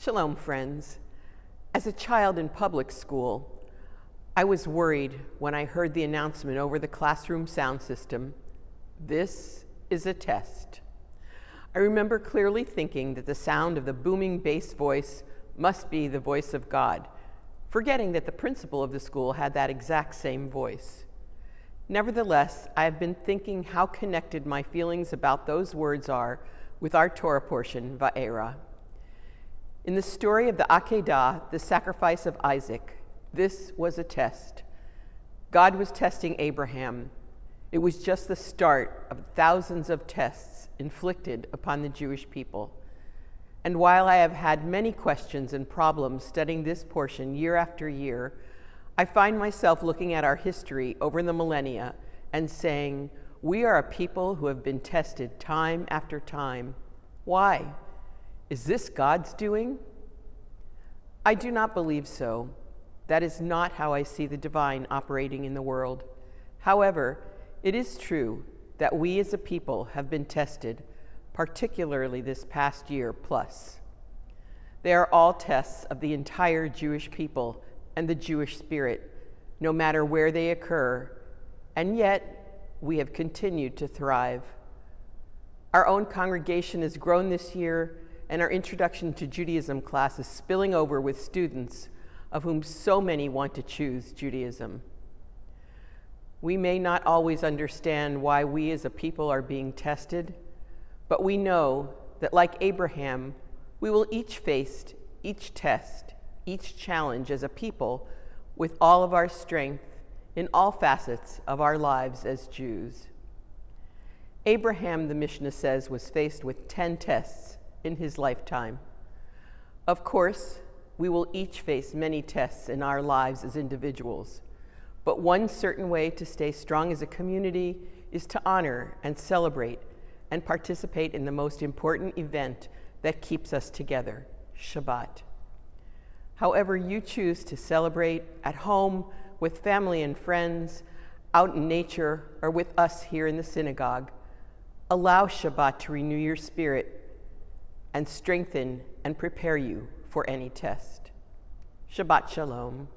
Shalom, friends. As a child in public school, I was worried when I heard the announcement over the classroom sound system, "This is a test." I remember clearly thinking that the sound of the booming bass voice must be the voice of God, forgetting that the principal of the school had that exact same voice. Nevertheless, I have been thinking how connected my feelings about those words are with our Torah portion, Va'era. In the story of the Akedah, the sacrifice of Isaac, this was a test. God was testing Abraham. It was just the start of thousands of tests inflicted upon the Jewish people. And while I have had many questions and problems studying this portion year after year, I find myself looking at our history over the millennia and saying, we are a people who have been tested time after time. Why? Is this God's doing? I do not believe so. That is not how I see the divine operating in the world. However, it is true that we as a people have been tested, particularly this past year plus. They are all tests of the entire Jewish people and the Jewish spirit, no matter where they occur, and yet we have continued to thrive. Our own congregation has grown this year, and our Introduction to Judaism class is spilling over with students, of whom so many want to choose Judaism. We may not always understand why we as a people are being tested, but we know that like Abraham, we will each face each test, each challenge as a people with all of our strength in all facets of our lives as Jews. Abraham, the Mishnah says, was faced with 10 tests in his lifetime. Of course, we will each face many tests in our lives as individuals, but one certain way to stay strong as a community is to honor and celebrate and participate in the most important event that keeps us together, Shabbat. However you choose to celebrate, at home, with family and friends, out in nature, or with us here in the synagogue, allow Shabbat to renew your spirit and strengthen and prepare you for any test. Shabbat Shalom.